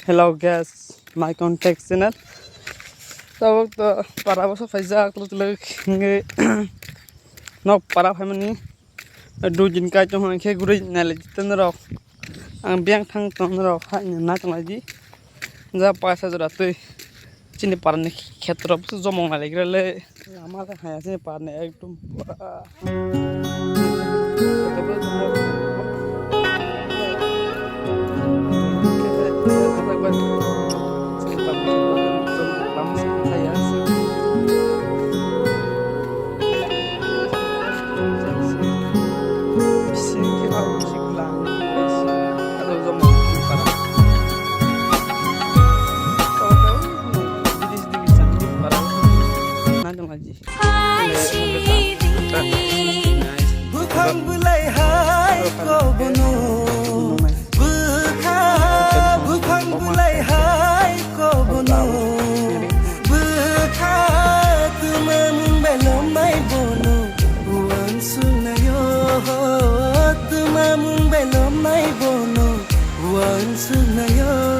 Hello guys, my contact channel. So para basa faiza kalau tuh nge nok para family du jin kai chong hang khe guri nale jitan rok ang biang thang tong rok ha na tong laji যা পয়সা জড়াতে চিনি পারনে ক্ষেত্র জমং না লেগলে আমার হ্যাঁ আছে পারনে একদম bukan bulai hai ko bono bukan bulai hai ko bono bukha tuma mung belo mai bono wan sunayo tuma mung belo mai bono wan sunayo